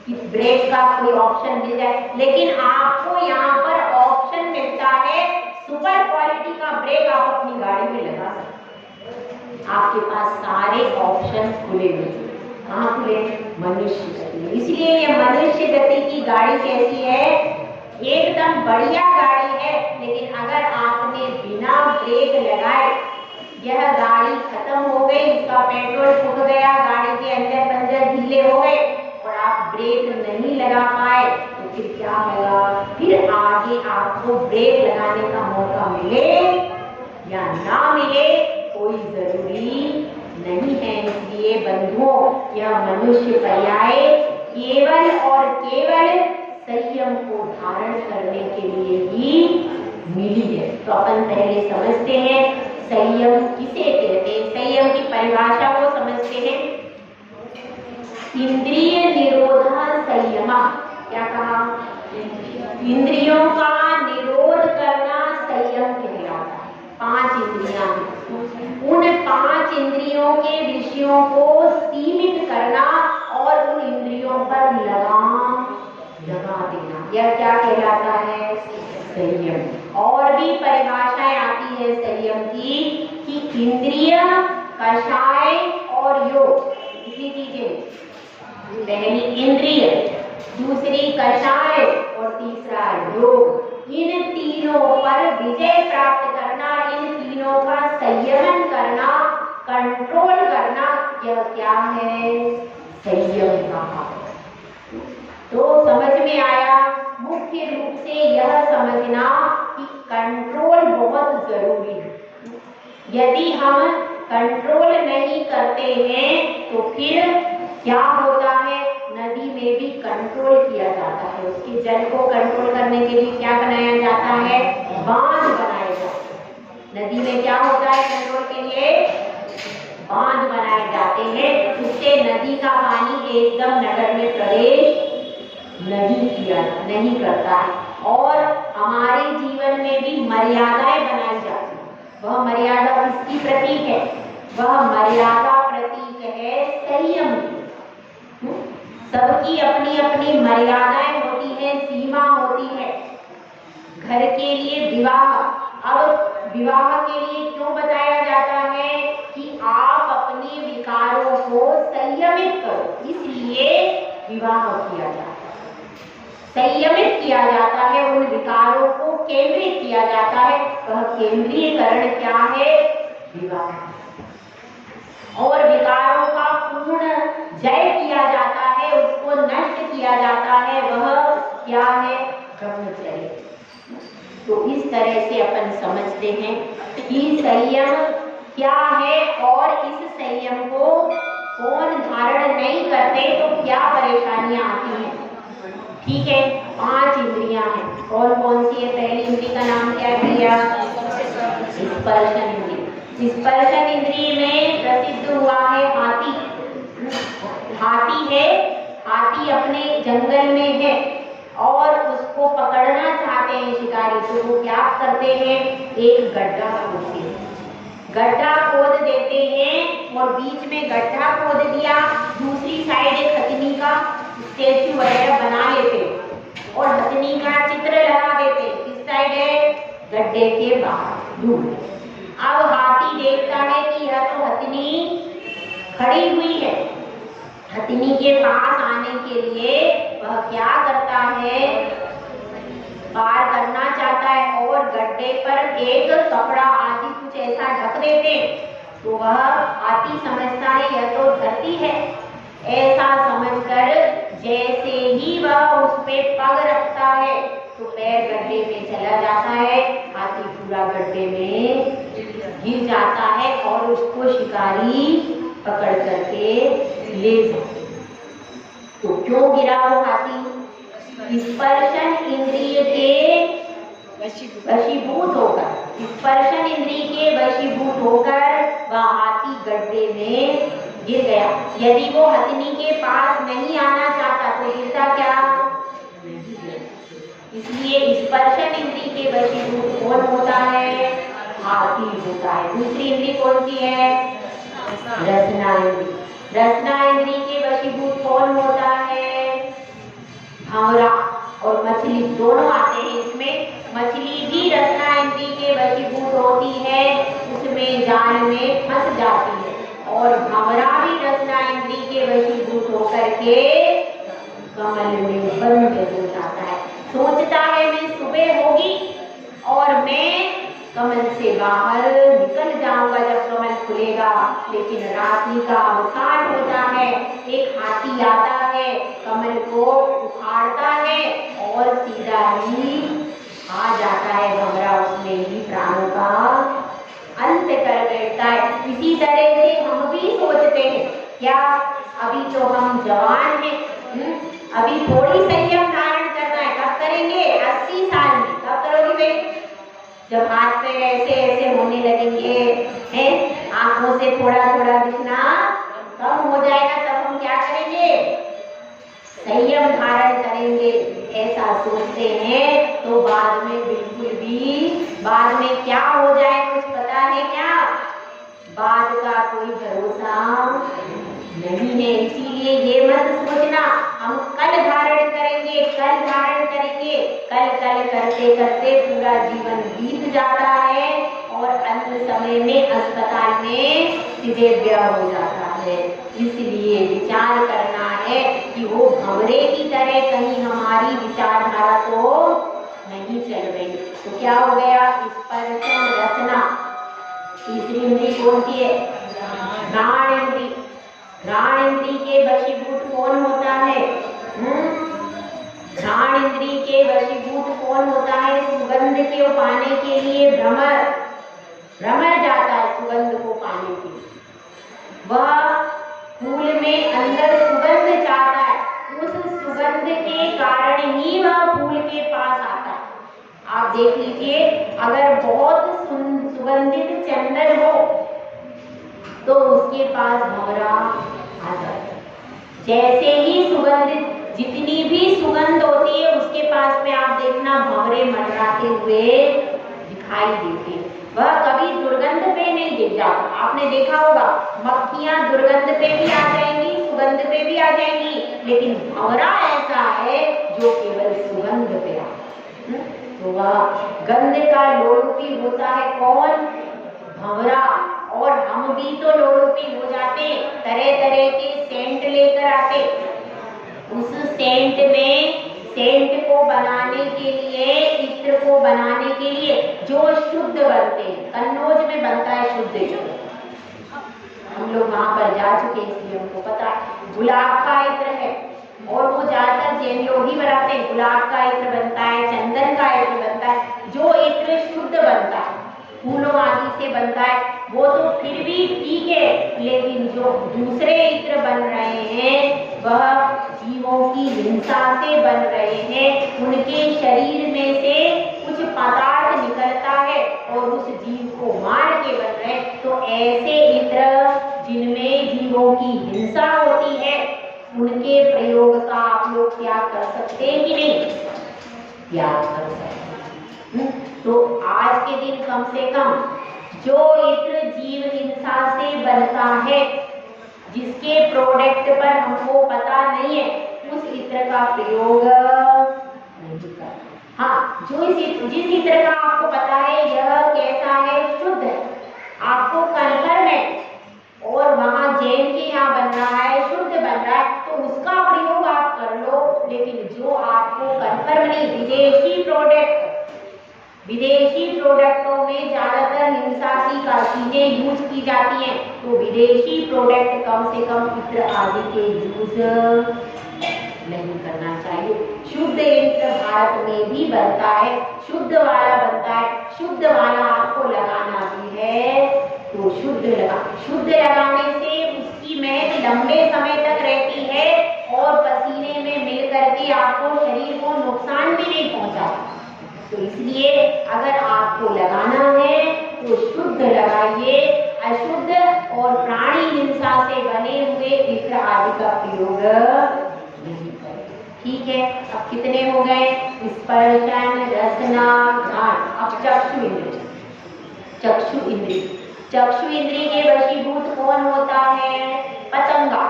कि ब्रेक का कोई ऑप्शन मिल जाए, लेकिन आपको यहाँ पर ऑप्शन मिलता है सुपर क्वालिटी का ब्रेक आप अपनी गाड़ी में लगा सकते। आपके पास सारे ऑप्शन खुले हुए, कहाँ खुले? मनुष्य गति में। इसलिए ये मनुष्य गति की गाड़ी कैसी है? एकदम बढ़िया गाड़ी है, लेकिन अगर आपने बिना ब्रेक लगाए यह गाड़ी खत्म हो गई, इसका पेट्रोल फूक गया, गाड़ी के अंदर पंजर ढीले हो गए और आप ब्रेक नहीं लगा पाए, तो फिर क्या होगा? फिर आगे आपको ब्रेक लगाने का मौका मिले या ना मिले कोई जरूरी नहीं है। इसलिए बंधुओं, यह मनुष्य पर्याय केवल और केवल संयम को धारण करने के लिए ही मिली है। तो अपन पहले समझते हैं संयम किसे कहते हैं। संयम की परिभाषा को समझते हैं। इंद्रिय निरोधा संयम। क्या कहा? इंद्रियों का निरोध करना संयम कहलाता है। 5 इंद्रियां हैं, उन 5 इंद्रियों के विषयों को सीमित करना और उन इंद्रियों पर लगाम लगा देना, यह क्या कहलाता है? संयम। और भी परिभाषाएं आती है संयम की कि इंद्रिय, कषाय और योग, इतनी चीजें। पहली इंद्रिय, दूसरी कषाय और तीसरा योग। इन तीनों पर विजय प्राप्त करना, इन तीनों का संयमन करना, कंट्रोल करना, यह क्या है? संयम कहा। तो समझ में आया? मुख्य रूप से यह समझना कि कंट्रोल बहुत जरूरी है। यदि हम कंट्रोल नहीं करते हैं तो फिर क्या होता है? नदी में भी कंट्रोल किया जाता है, उसके जल को कंट्रोल करने के लिए क्या बनाया जाता है? बांध बनाए जाते हैं। नदी में क्या होता है कंट्रोल के लिए? बांध बनाए जाते हैं, उससे नदी का पानी एकदम नगर में प्रवेश नहीं करता है। और हमारे जीवन में भी मर्यादाएं बनाई जाती हैं। वह मर्यादा किसकी प्रतीक है? वह मर्यादा प्रतीक है संयम की। सबकी अपनी अपनी मर्यादाएं होती हैं, सीमा होती है। घर के लिए विवाह, अब विवाह के लिए क्यों बताया जाता है कि आप अपने विकारों को संयमित करो, इसलिए विवाह किया जाता है। संयमित किया जाता है, उन विकारों को केंद्रित किया जाता है। वह केंद्रीयकरण क्या है? विवाह। और विकारों का पूर्ण जय किया जाता है, उसको नष्ट किया जाता है, वह क्या है? ब्रह्मचर्य। तो इस तरह से अपन समझते हैं कि संयम क्या है और इस संयम को कौन धारण नहीं करते तो क्या परेशानियां आती हैं। ठीक है, 5 इंद्रियां हैं। कौन कौन सी है? पहली इंद्री का नाम क्या दिया? स्पर्शन इंद्री। स्पर्शन इंद्रिय में प्रसिद्ध हुआ है हाथी। हाथी है, हाथी अपने जंगल में है और उसको पकड़ना चाहते हैं शिकारी, तो वो क्या करते हैं? एक गड्ढा खोदते हैं, गड्ढा खोद देते हैं और बीच में गड्ढा खोद दिया, दूसरी साइड एक हथनी का स्टेचू वगैरह बना लेते और हथनी का चित्र लगा देते। किस साइड है? गड्ढे के बाहर दूर। अब हाथी देखता है कि यह तो हथनी खड़ी हुई है, हथनी के पास आने के लिए वह क्या करता है? पार करना चाहता है और गड्ढे पर एक कपड़ा आदि कुछ ऐसा ढक देते, तो वह हाथी समझता है यह तो धरती है। ऐसा समझकर जैसे ही वह उस पे पग रखता है तो पैर गड्ढे में चला जाता है, हाथी पूरा गड्ढे में गिर जाता है और उसको शिकारी पकड़ करके ले जाते। तो क्यों गिरा वो हाथी? स्पर्शन इंद्रिय के वशीभूत होकर, स्पर्शन इंद्रिय के वशीभूत होकर वह हाथी गड्ढे में गिर गया। यदि वो हथनी के पास नहीं आना चाहता तो गिरता क्या? इसलिए स्पर्शन इंद्री के वशीभूत कौन होता है? हाथी होता है। दूसरी इंद्री कौन सी है? रसना इंद्री। रसना इंद्री के वशीभूत कौन होता है? भंवरा और मछली दोनों आते हैं इसमें। मछली भी रसना इंद्री के वशीभूत होती है, उसमें जाल में फंस जाती है, और भंवरा भी रसना इंद्री के वशीभूत होकर के कमल में बंद हो जाता है। सोचता है मैं सुबह होगी और मैं कमल से बाहर निकल जाऊंगा जब कमल खुलेगा, लेकिन रात्रि का अवसान होता है। एक हाथी आता है, कमल को उखाड़ता है और सीधा ही आ जाता है भंवरा, उसमें ही प्राणों का अंत कर बैठता है। इसी तरह से हम भी सोचते हैं, क्या अभी तो हम जवान हैं, अभी थोड़ी संयम धारण करना है, कब करेंगे? 80 साल में। कब करोगी भाई? जब हाथ पैर ऐसे ऐसे होने लगेंगे, हैं, आंखों से थोड़ा थोड़ा दिखना कम हो जाएगा, तब हम क्या करेंगे? संयम धारण करेंगे। ऐसा सोचते हैं तो बाद में बिल्कुल भी, बाद में क्या हो जाए कुछ पता है क्या? बाद का कोई भरोसा नहीं है। इसीलिए ये मत सोचना हम कल धारण करेंगे, कल धारण करेंगे, कल कल करते करते पूरा जीवन बीत जाता है और अंत समय में अस्पताल में सीधे ब्याह हो जाता है। इसलिए विचार करना है कि वो भंवरे की तरह कहीं हमारी विचारधारा तो नहीं चल रही। तो क्या हो गया? स्पर्शन रसना। तीसरी इंद्री कौन सी है? घ्राण इंद्री। घ्राण इंद्री के वशीभूत कौन होता है? घ्राण इंद्री के वशीभूत कौन होता है? सुगंध के पाने के लिए भ्रमर, भ्रमर जाता है सुगंध को पाने के लिए। वह फूल में अंदर सुगंध चाहता है, उस सुगंध के कारण ही वह फूल के पास आता है। आप देख लीजिए, अगर बहुत सुगंधित चंदन हो तो उसके पास भंवरा आ जाता है। जैसे ही सुगंधित, जितनी भी सुगंध होती है उसके पास में आप देखना भंवरे मंडराते हुए दिखाई देते हैं। वह कभी दुर्गंध पे नहीं गिर जाता। आपने देखा होगा, मक्खियां दुर्गंध पे भी आ जाएंगी, सुगंध पे भी आ जाएंगी, लेकिन भंवरा ऐसा है जो केवल सुगंध पे आता है। तो वह गंध का लोलुपी होता है कौन? भंवरा। और हम भी तो लोलुपी हो जाते, तरह तरह के सेंट लेकर आते। उस सेंट में, सेंट को बनाने के लिए, इत्र को बनाने के लिए जो शुद्ध बनते हैं, कन्नौज में बनता है शुद्ध इत्र। हम लोग वहां पर जा चुके इसलिए हमको पता है। गुलाब का इत्र है और वो ज्यादातर जैन लोग ही बनाते हैं। गुलाब का इत्र बनता है, चंदन का इत्र बनता है। जो इत्र शुद्ध बनता है, फूलों आदि से बनता है, वो तो फिर भी ठीक है, लेकिन जो दूसरे इत्र बन रहे हैं वह जीवों की हिंसा से बन रहे हैं। उनके शरीर में से कुछ पदार्थ निकलता है और उस जीव को मार के बन रहे हैं। तो ऐसे इत्र जिनमें जीवों की हिंसा होती है, उनके प्रयोग का आप लोग त्याग कर सकते हैं कि नहीं? त्याग कर सकते हैं। तो आज के दिन कम से कम जो इत्र जीव हिंसा से बनता है, जिसके प्रोडक्ट पर हमको पता नहीं है, उस इत्र का प्रयोग नहीं करना। हाँ, जिस इत्र का आपको पता है यह कैसा है, शुद्ध है, आपको कन्फर्म है और वहां जैन के यहाँ बन रहा है, शुद्ध बन रहा है, तो उसका प्रयोग आप कर लो। लेकिन जो आपको कन्फर्म नहीं, विदेशी प्रोडक्टों में ज्यादातर हिंसात्मक का चीजें यूज की जाती हैं, तो विदेशी प्रोडक्ट कम से कम इत्र आदि के यूज नहीं करना चाहिए। शुद्ध इत्र भारत में भी बनता है, शुद्ध वाला बनता है। शुद्ध वाला आपको लगाना भी है तो शुद्ध लगाने से उसकी महक लंबे समय तक रहती है और पसीने में मिल करके आपको शरीर को नुकसान भी नहीं पहुंचाता। तो इसलिए अगर आपको लगाना है तो शुद्ध लगाइए, अशुद्ध और प्राणी हिंसा से बने हुए इत्र आदि का प्रयोग नहीं करें। ठीक है, अब कितने हो गए? स्पर्शन, रसना, घ्राण। अब चक्षु इंद्रिय। चक्षु इंद्रिय, चक्षु इंद्रिय के वशीभूत कौन होता है? पतंगा।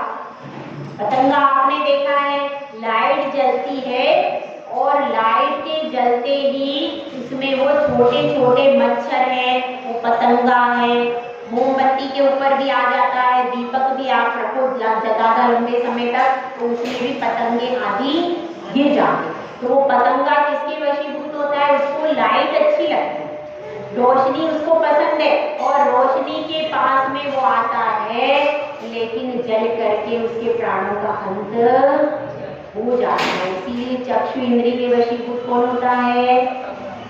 पतंगा आपने देखा है, लाइट जलती है और लाइट के जलते ही उसमें वो छोटे छोटे मच्छर है, वो पतंगा है। मोमबत्ती के ऊपर भी आ जाता है, दीपक भी आप रखो ज्यादा लंबे समय तक तो उसमें भी पतंगे आदि गिर जाते। तो वो पतंगा किसके वशीभूत होता है? उसको लाइट अच्छी लगती है, रोशनी उसको पसंद है और रोशनी के पास में वो आता है, लेकिन जल करके उसके प्राणों का अंत हो जाता है। इसीलिए चक्षु इंद्रिय के वशीभूत कौन होता है?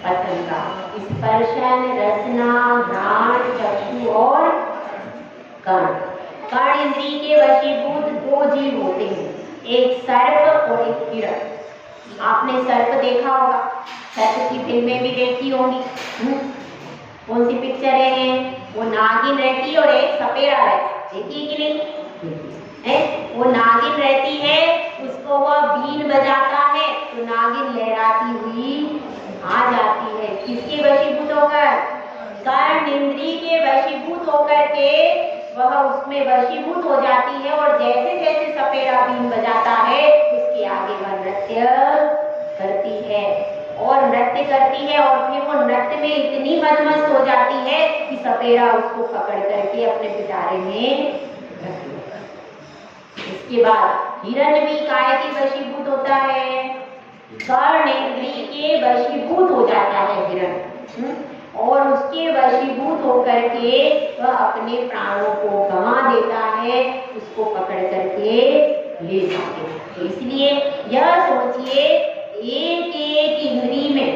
पतंगा। स्पर्शन, रसना, घ्राण, चक्षु और कर्ण। कर्ण इंद्रिय के वशीभूत दो जीव होते हैं, एक सर्प और एक हिरण। आपने सर्प देखा होगा, सर्प की फिल्में भी देखी होंगी। कौन सी पिक्चर है? वो नागिन रहती है और एक सपेरा रहता है, देखिए कि नहीं है? वो नागिन रहती है, उसको वह बीन बजाता है तो नागिन लहराती हुई आ जाती है। किसके वशीभूत होकर? कर्ण इंद्रिय के वशीभूत होकर के वह उसमें वशीभूत हो जाती है और जैसे जैसे सपेरा बीन बजाता है उसके आगे वह नृत्य करती है और नृत्य करती है और फिर वो नृत्य में इतनी मदमस्त हो जाती है कि सपेरा उसको पकड़ करके अपने पिटारे में रख लेता है। इसके बाद हिरण भी काय के वशीभूत होता है? कर्ण इंद्रिय के वशीभूत हो जाता है हिरण और उसके वशीभूत होकर के वह अपने प्राणों को गंवा देता है, उसको पकड़ करके ले जाते हैं। तो इसलिए यह सोचिए, एक एक इंद्रिय में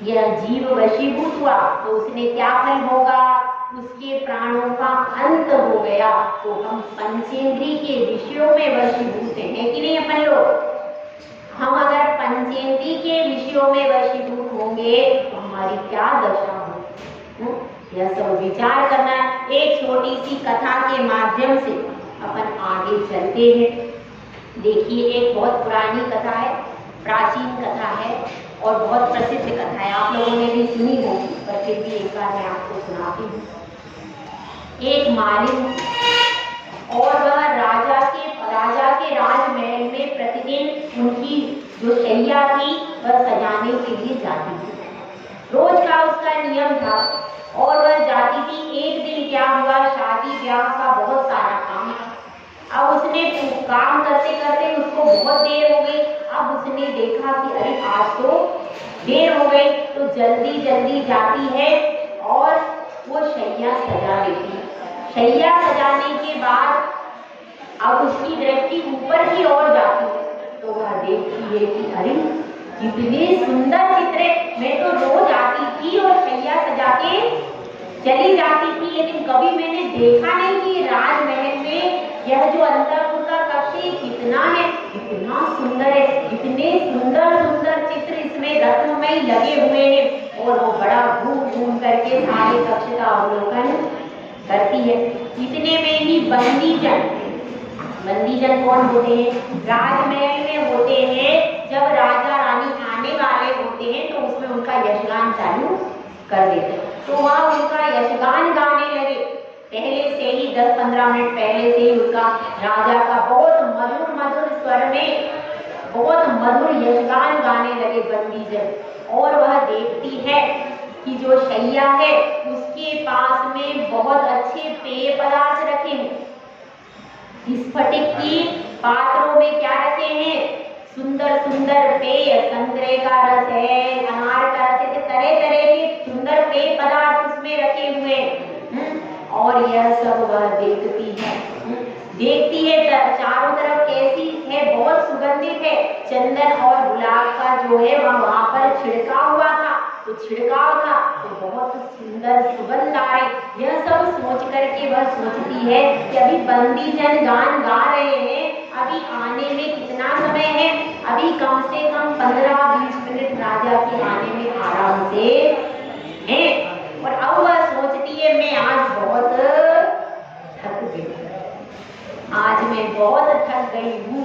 यह जीव वशीभूत हुआ तो उसने क्या फल होगा? उसके प्राणों का अंत हो गया। तो हम पंचेंद्रिय के विषयों में वशीभूत हैं कि नहीं अपन लोग? हम अगर पंचेंद्रिय के विषयों में वशीभूत होंगे तो हमारी क्या दशा हो? यह सब विचार करना है। एक छोटी सी कथा के माध्यम से अपन आगे चलते हैं। देखिए, एक बहुत पुरानी कथा है, प्राचीन कथा है और बहुत प्रसिद्ध कथा है, आप लोगों ने भी सुनी होगी, पर फिर भी एक बार मैं आपको सुनाती हूँ। एक मालिक और वह राजा के राजमहल में प्रतिदिन उनकी जो शैया थी वह सजाने के लिए जाती थी। रोज का उसका नियम था और वह जाती थी। एक दिन क्या हुआ, शादी ब्याह का बहुत सारा काम था। अब उसने काम करते करते उसको बहुत देर हो गई। अब उसने देखा कि अरे आज तो देर हो गई, तो जल्दी जल्दी जाती है और वो शैया सजा लेती है। शैया सजाने के बाद अब उसकी दृष्टि ऊपर की ओर जाती है तो वह देखती है कि अरे कितने सुंदर चित्र, मैं तो रोज आती थी और शैया सजा के चली जाती थी, लेकिन कभी मैंने देखा नहीं कि राजमहल में यह जो अंतःपुर का कक्ष कितना है, इतना सुंदर है, इतने सुंदर सुंदर चित्र इसमें रत्नमय लगे हुए हैं। और वो बड़ा घूम घूम करके सारे कक्ष का अवलोकन करती है। इतने में ही बंदीजन कौन होते हैं? राजमहल में होते हैं। जब राजा रानी आने वाले होते हैं तो उसमें उनका यशगान चालू कर देते हैं, तो वहाँ उनका यशगान गाने लगे। पहले से ही 10-15 मिनट पहले से ही उनका राजा का बहुत मधुर मधुर स्वर में बहुत मधुर यशगान गाने लगे बंदीजन। और वह देखती है कि जो शैया है उसके पास में बहुत अच्छे पेय पदार्थ रखे हैं। स्फटिक की पात्रों में क्या रखे हैं? सुंदर सुंदर पेय, संतरे का रस है, अनार का रस है, तरह तरह के सुंदर पेय पदार्थ उसमें रखे हुए हैं। और यह सब वह देखती है चारों तरफ कैसी है, बहुत सुगंधित है। चंदन और गुलाब का जो है वह वहां पर छिड़काव हुआ था, तो छिड़काव था तो बहुत सुंदर सुगंध आ रही। यह सब सोच करके वह सोचती है कि अभी बंदीजन गान गा रहे हैं, अभी आने में कितना समय है, अभी कम से कम 15-20 मिनट राजा के आने में आराम से है। और अब वह सोचती है मैं आज बहुत थक गई, आज मैं बहुत थक गई हूँ,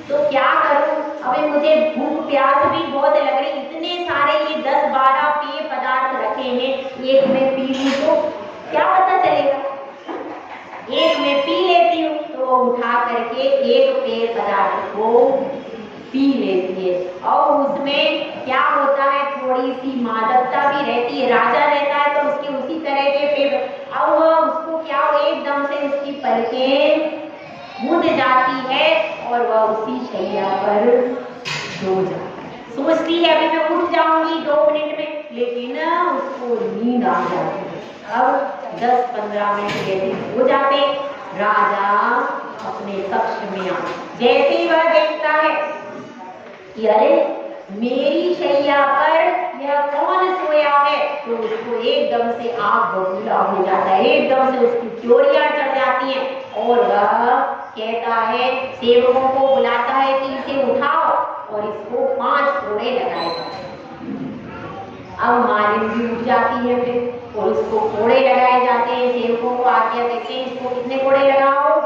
तो क्या करूँ? अबे मुझे भूख प्यास भी बहुत लग रही, इतने सारे ये 10-12 पेय पदार्थ रखे हैं, एक मैं पी लूं तो क्या पता चलेगा। एक मैं पी लेती हूँ तो वो उठा करके एक पेय पदार्थ को पी लेती है, और उसमें क्या होता है, थोड़ी सी मादकता भी रहती है। राजा रहता है तो उसके उसी तरह के पेय, अब वह उसको क्या एकदम से उसकी पलकें मुड़ जाती है और वह उसी शैया पर सो जाता है। सोचती है अभी मैं उठ जाऊंगी 2 मिनट में, लेकिन उसको नींद आ जाती है। अब 10-15 मिनट यदि हो जाते, राजा अपने कक्ष में आ, जैसे ही वह देखता है कि अरे मेरी शैया पर यह कौन सोया है, तो उसको एकदम से आग बबूला हो जाता है, एकदम से उसकी चोरियां चढ़ जाती हैं और वह कहता है, सेवकों को बुलाता है कि इसे उठाओ और इसको 5 कोड़े लगाए जाए। अब मालिन भी उठ जाती है फिर और उसको कोड़े लगाए जाते हैं। सेवकों को आज्ञा देते हैं इसको कितने कोड़े लगाओ,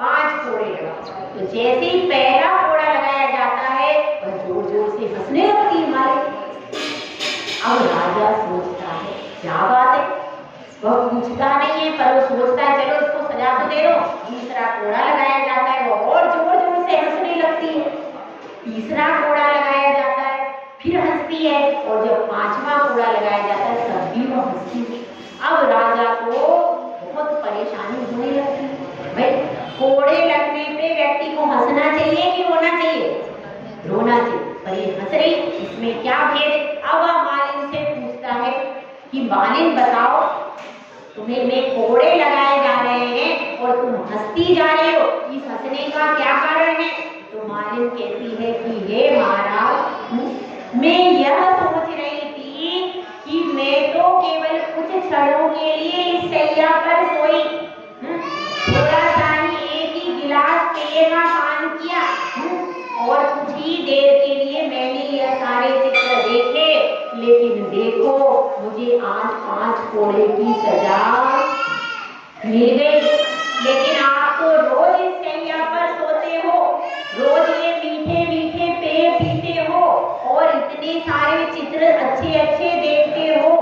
5 कोड़े लगाओ। तो जैसे ही पहला कोड़ा लगाया जाता है वह जोर जोर से हंसने लगती है मालिन। अब राजा सोचता है क्या बात है, वह पूछता नहीं है पर वो सोचता है चलो इसको सजा तो दे दो। दूसरा कोड़ा लगाया जाता है, वो और जोर जोर से हंसने लगती है। तीसरा कोड़ा लगाया जाता है, फिर हंसती है, और जब 5वां कोड़ा लगाया जाता है तब भी वह हंसती है। अब राजा को बहुत परेशानी होने लगती है। भाई कोड़े लगने पे व्यक्ति को हंसना चाहिए कि रोना चाहिए? रोना चाहिए, पर ये हंस रही, इसमें क्या भेद? अब वह मालिन से पूछता है कि मालिन बताओ, तुम्हें में कोड़े लगाए जा रहे हैं और तुम हंसती जा रही हो, इस हंसने का क्या कारण है? तो मालिन कहती है कि हे महाराज, मैं यह सोच रही थी कि मैं तो केवल कुछ क्षणों के लिए इस शैया पर सोई, थोड़ा सा ही एक ही गिलास पेय का पान किया, और कुछ ही देर के लिए मैंने यह सारे चित्र देखे, लेकिन देखो मुझे आज 5 कोड़े की सजा मिल गई। लेकिन आप तो रोज इस शैया पर सोते हो, रोज ये मीठे मीठे पेय पीते हो और इतने सारे चित्र अच्छे अच्छे देखते हो,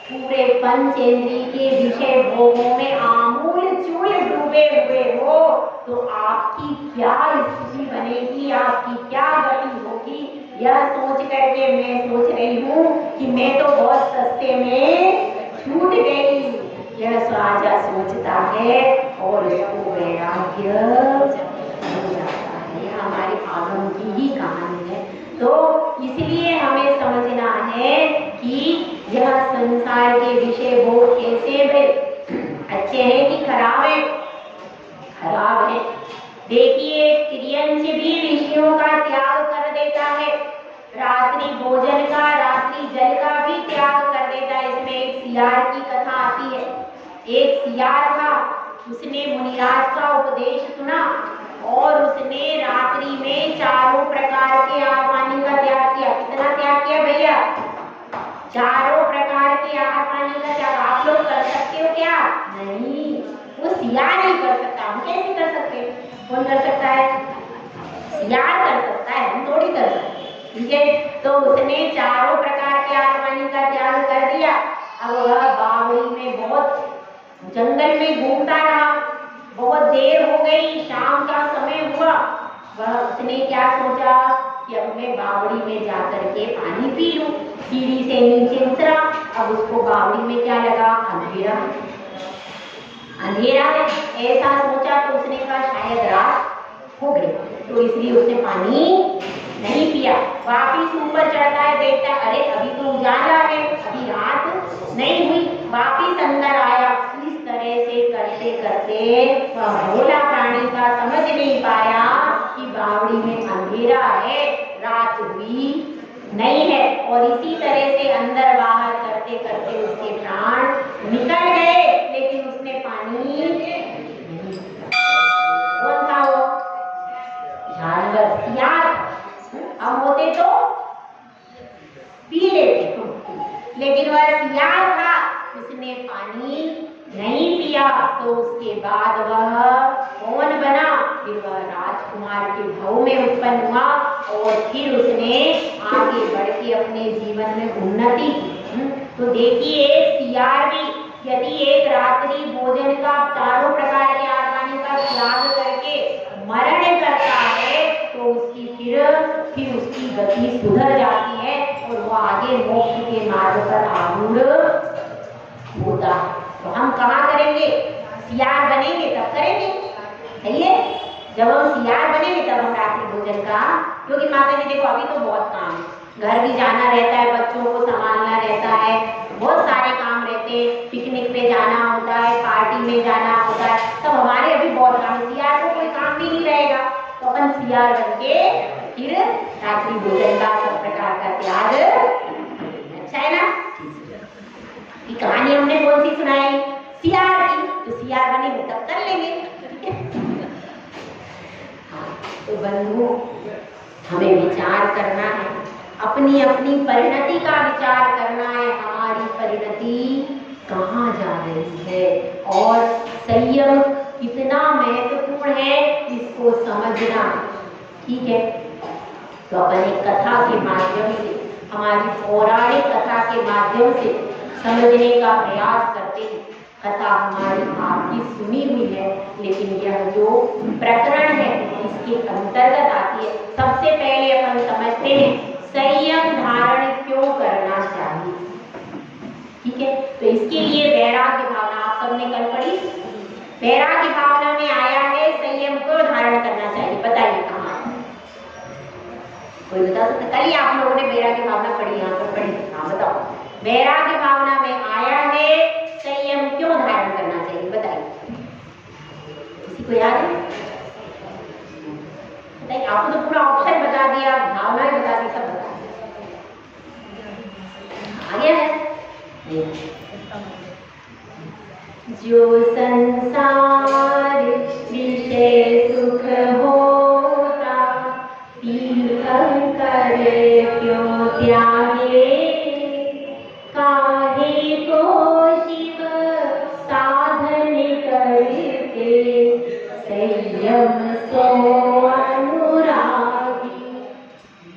पूरे पंचेंद्रिय के विषय भोगों में आमूल चूल डूबे हुए हो, तो आपकी क्या स्थिति बनेगी, आपकी क्या गति होगी? यह सोच करके मैं सोच रही हूँ कि मैं तो बहुत सस्ते में छूट गई। यह राजा सोचता है और उसको वैराग्य हो जाता है। यह हमारे आगम की ही कहानी है। तो इसलिए हमें समझना है कि यह संसार के विषय भोग कैसे है, अच्छे हैं कि खराब है? खराब है। देखिए त्रियंच भी ऋषियों का त्याग कर देता है, रात्रि भोजन का, रात्रि जल का भी त्याग कर देता है। इसमें एक सियार की कथा आती है। एक सियार था, उसने मुनिराज का उपदेश सुना और उसने रात्रि में 4 प्रकार के आहार पानी का त्याग किया। कितना त्याग किया भैया? 4 प्रकार के आहार पानी का त्याग। आप लोग कर सकते हो क्या? नहीं, वो सियार ही कर सकता है, हम कैसे कर सकते हैं? कौन कर सकता है? सियार कर सकता है, हम थोड़ी कर सकते। ठीक है, तो उसने 4 प्रकार के आहार पानी का त्याग कर दिया। अब वह बावड़ी में बहुत जंगल में घूमता रहा, बहुत देर हो गई, शाम का समय हुआ। वह उसने क्या सोचा कि अब मैं बावड़ी में जाकर के पानी पी लूं। सीढ़ी से नीचे उतरा, अब उसको बावड़ी में क्या लगा? अंधेरा, अंधेरा है। ऐसा सोचा तो उसने कहा शायद रात हो गई, तो इसलिए उसने पानी नहीं पिया। वापिस ऊपर चढ़ता है, देखता है अरे अभी तो उजाला है, अभी रात नहीं हुई। वापिस अंदर आया। इस तरह से करते करते वह भोला प्राणी का समझ नहीं पाया कि बावड़ी में अंधेरा है, रात हुई नहीं है, और इसी तरह से अंदर बाहर करते करते उसके प्राण निकल गए, लेकिन उसने पानी नहीं। कौन था वो? जानवर, सियार। हम होते तो पी लेते, लेकिन वह सियार था, उसने पानी नहीं पिया। तो उसके बाद वह कौन बना? फिर वह राज राजकुमार के भाव में उत्पन्न हुआ और फिर उसने आगे बढ़ के अपने जीवन में उन्नति की। तो देखिए सियार भी यदि एक रात्रि भोजन का चारों प्रकार के आहार का त्याग करके मरण करता है तो उसकी फिर उसकी गति सुधर जाती है और वो आगे मोक्ष के मार्ग पर आरूढ़ होता है। तो हम कहाँ करेंगे? सियार बनेंगे तब करेंगे, सही है। जब हम सियार बनेंगे तब हम रात्रि भोजन का, क्योंकि माता जी देखो अभी तो बहुत काम है, घर भी जाना रहता है, बच्चों को संभालना रहता है, बहुत सारे काम रहते हैं, पिकनिक पे जाना होता है, पार्टी में जाना होता है, तब हमारे अभी बहुत काम है। सियार को कोई काम भी नहीं रहेगा तो अपन सियार बन के फिर रात्रि भोजन का सब प्रकार का त्याग, अच्छा है ना। ये कहानी हमने कौन सी सुनाई? सियार की। तो सियार बनेंगे तब कर लेंगे। हाँ, तो बंधु हमें विचार करना है, अपनी अपनी परिणति का विचार करना है, हमारी परिणति कहाँ जा रही है और संयम कितना महत्वपूर्ण है इसको समझना, ठीक है। तो अपन एक कथा के माध्यम से, हमारी पौराणिक कथा के माध्यम से समझने का प्रयास करते हैं। कथा हमारी आपकी सुनी हुई है, लेकिन यह जो प्रकरण है इसके अंतर्गत आती है। सबसे पहले अपन समझते हैं संयम धारण क्यों करना चाहिए, ठीक है। तो इसके लिए वैराग्य भावना आप सबने कल पढ़ी, वैराग्य भावना में आया है संयम क्यों धारण करना चाहिए, बताइए कहाँ? कोई बता सकता? कल ही आप लोगों ने वैराग्य भावना पढ़ी, यहाँ पर पढ़ी, हाँ बताओ। वैराग्य भावना में आया है संयम क्यों धारण करना चाहिए, बताइए। किसी को याद है? बताइए। आपको तो पूरा ऑप्शन बता दिया, भावना बता दी, सब बता दिया, आ गया है। जो संसार विषय सुख होता तीर्थंकर क्यों त्यागे, काहे को शिव साधन करते संयम सो अनुरागी।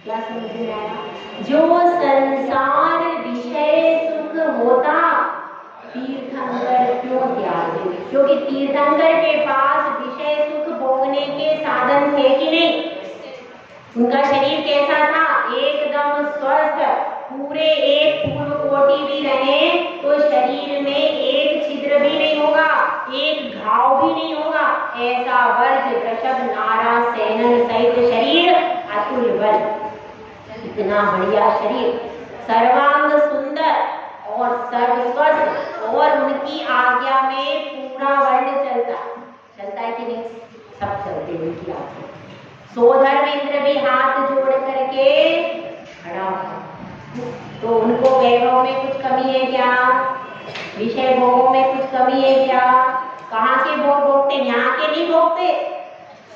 क्या समझ में आया? जो संसार विषय सुख होता तीर्थंकर क्यों त्यागे, क्योंकि तीर्थंकर के पास विषय सुख भोगने के साधन थे कि नहीं? उनका शरीर कैसा था? एकदम स्वस्थ, पूरे एक फूल कोटि भी रहे तो शरीर में एक छिद्र भी नहीं होगा, एक घाव भी नहीं होगा, ऐसा वर्ज वृषभ नारा सेनन सहित शरीर, अतुल बल, इतना बढ़िया शरीर, सर्वांग सुंदर और सर्वस्वस्थ, और उनकी आज्ञा में पूरा वर्ल्ड चलता है कि नहीं? सब चलते हैं उनकी आज्ञा। सोधर्म इंद्र भी हाथ जोड़ करके खड़ा था। तो उनको वैभव में कुछ कमी है क्या? विषय भोगों में कुछ कमी है क्या? कहाँ के भोग भोगते? यहाँ के नहीं भोगते,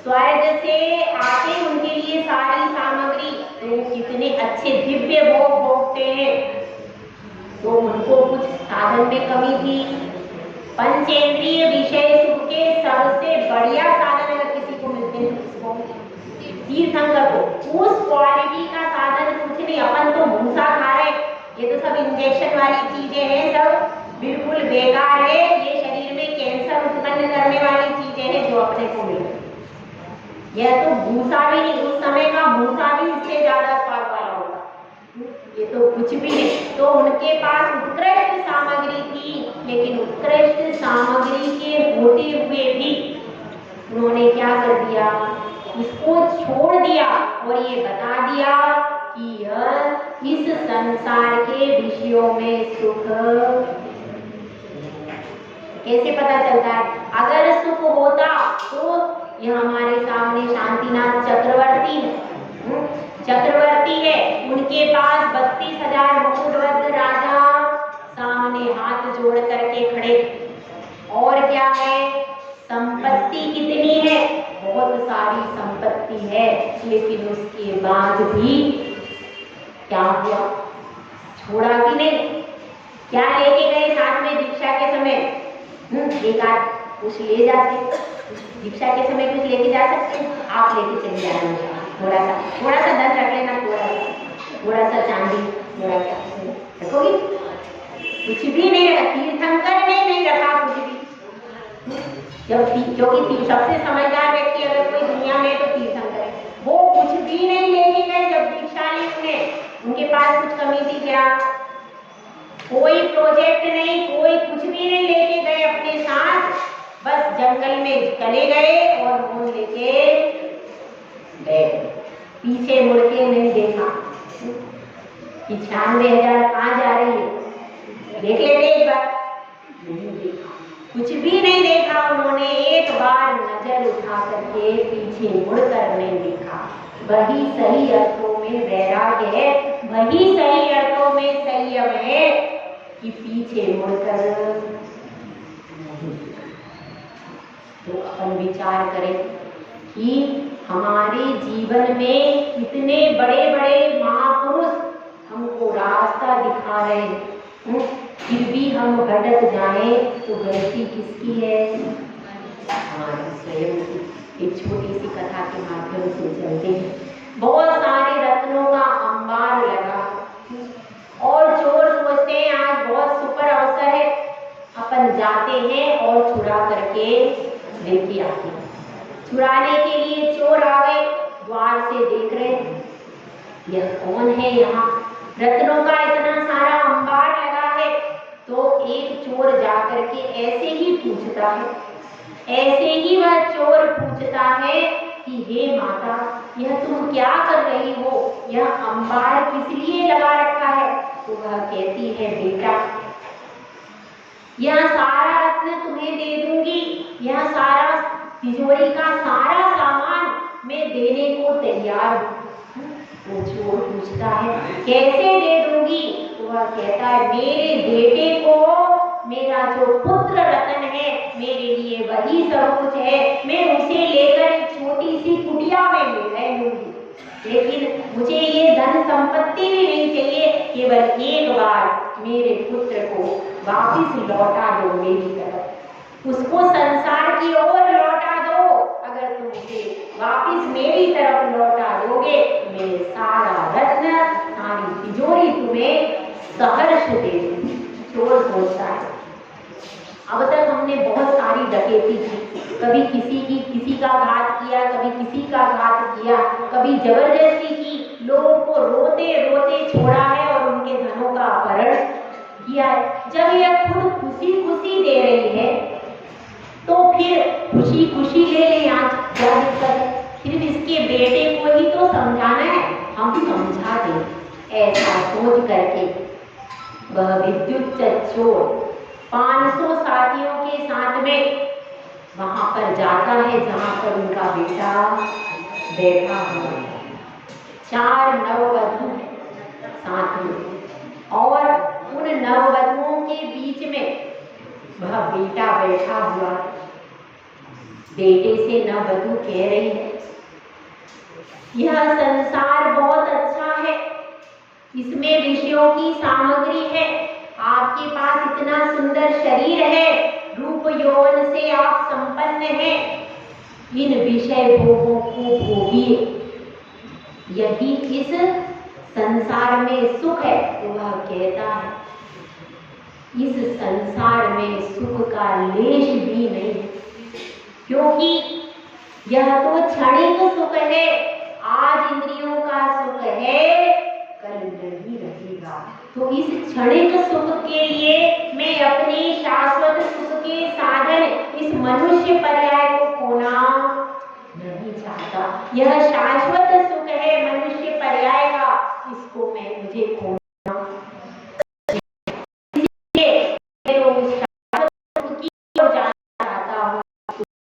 स्वर्ग से आते उनके लिए सारी सामग्री, तो कितने अच्छे दिव्य भोग भोगते हैं। तो उनको कुछ साधन में कमी थी। पंचेंद्रिय विषय सुख के सबसे बढ़िया साधन अगर किसी को मिलते हैं तो किसको? तीर्थंकर को। उस क्वालिटी का साधन कुछ नहीं। अपन तो भूसा खा रहे, ये तो सब इंजेक्शन वाली चीजें हैं, सब बिल्कुल बेकार है, ये शरीर में कैंसर उत्पन्न करने वाली चीजें हैं जो अपने को मिल रही। यह तो भूसा भी नहीं, उस समय का भूसा भी इससे ज्यादा स्वाद वाला होगा, ये तो कुछ भी नहीं। तो उनके पास उत्कृष्ट सामग्री थी, लेकिन उत्कृष्ट सामग्री के होते हुए भी उन्होंने क्या कर दिया? इसको छोड़ दिया और ये बता दिया कि यह इस संसार के विषयों में सुख कैसे पता चलता है? अगर सुख होता तो यह हमारे सामने शांतिनाथ चक्रवर्ती है, उनके पास 32,000 मुकुटबद्ध राजा सामने हाथ जोड़ करके खड़े। और क्या है? संपत्ति कितनी है? बहुत सारी संपत्ति है, लेकिन उसके बाद भी क्या हुआ? छोड़ा कि नहीं? क्या लेके गए साथ में दीक्षा के समय? एक आध कुछ ले जाते, दीक्षा के समय कुछ लेके जा सकते हैं, आप लेके चले जाना, थोड़ा सा धन रख लेना, थोड़ा सा चांदी, थोड़ा सा रखोगी, कुछ भी नहीं रखा, तीर्थंकर ने नहीं रखा कुछ भी। क्योंकि सबसे समझदार व्यक्ति अगर कोई दुनिया में तो तीर्थंकर है, वो कुछ भी नहीं लेके गए जब दीक्षा ली उनके पास कुछ कमी थी क्या? कोई प्रोजेक्ट नहीं, कोई कुछ भी नहीं लेके गए अपने साथ, बस जंगल में चले गए और वो लेके गए, पीछे मुड़ के नहीं देखा कि 96,000 कहाँ जा रही है, देख लेते एक बार, नहीं देखा, कुछ भी नहीं देखा उन्होंने, एक बार नजर उठा करके पीछे मुड़कर नहीं देखा। वही सही अर्थों में वैराग्य है, वही सही अर्थों में संयम है कि पीछे मुड़कर नहीं। तो अपन विचार करें कि हमारे जीवन में इतने बड़े बड़े महापुरुष हमको रास्ता दिखा रहे हैं, फिर भी हम भटक जाएं तो गलती किसकी है? हमारी स्वयं की। एक छोटी सी कथा के माध्यम से चलते हैं। बहुत सारे रत्नों का अंबार लगा और चोर सोचते हैं आज बहुत सुपर अवसर है, अपन जाते हैं और चुरा करके लेके आते हैं। चुराने के लिए चोर आ गए, द्वार से देख रहे हैं यह कौन है, यहाँ रत्नों का इतना सारा अंबार लगा है। तो एक चोर जाकर के ऐसे ही पूछता है, ऐसे ही वह चोर पूछता है कि हे माता, यह तुम क्या कर रही हो, यह अंबार किस लिए लगा रखा है? तो वह कहती है बेटा, यह सारा रत्न तुम्हें दे दूंगी, यह सारा तिजोरी का सारा सामान मैं देने को तैयार हूँ। वो चोर पूछता है कैसे दे दूंगी? तो वह कहता है मेरे बेटे को, मेरा जो पुत्र रतन है, मेरे लिए वही सब कुछ है, मैं उसे लेकर एक छोटी सी कुटिया में रह लूंगी, लेकिन मुझे ये धन संपत्ति भी नहीं चाहिए, केवल एक बार मेरे पुत्र को वापिस लौटा दो मेरी तरफ, उसको संसार की ओर लौटा दो। अगर तुम उसे वापिस मेरी तरफ लौटा दोगे, मेरे सारा रत्न, सारी तिजोरी तुम्हें सहर्ष दे दूंगी। चोर सोचता है अब तक हमने बहुत सारी डकैती की, कभी किसी का घात किया, कभी किसी का घात किया, कभी जबरदस्ती की, लोगों को रोते रोते छोड़ा है और उनके धनों का अपहरण किया है। जब यह खुद खुशी खुशी दे रही है तो फिर खुशी खुशी ले ले, आज क्या दिक्कत है? सिर्फ इसके बेटे को ही तो समझाना है, हम समझा दें। ऐसा सोच करके वह विद्युत चोर 500 साथियों के साथ में वहां पर जाता है जहां पर उनका बेटा बैठा हुआ है। 4 नववधू साथ में और उन नववधुओं के बीच में वह बेटा बैठा हुआ है। बेटे से नववधू कह रही है यह संसार बहुत अच्छा है, इसमें विषयों की सामग्री है, आपके पास इतना सुंदर शरीर है, रूप यौवन से आप संपन्न हैं, इन विषय भोगों को भोगिए, यही इस संसार में सुख है। तो वह कहता है इस संसार में सुख का लेश भी नहीं है, क्योंकि यह तो क्षणिक सुख है, आज इंद्रियों का सुख है, कल नहीं रहेगा। तो इस क्षणिक सुख के लिए मैं अपने शाश्वत सुख के साधन इस मनुष्य पर्याय को खोना नहीं चाहता। यह शाश्वत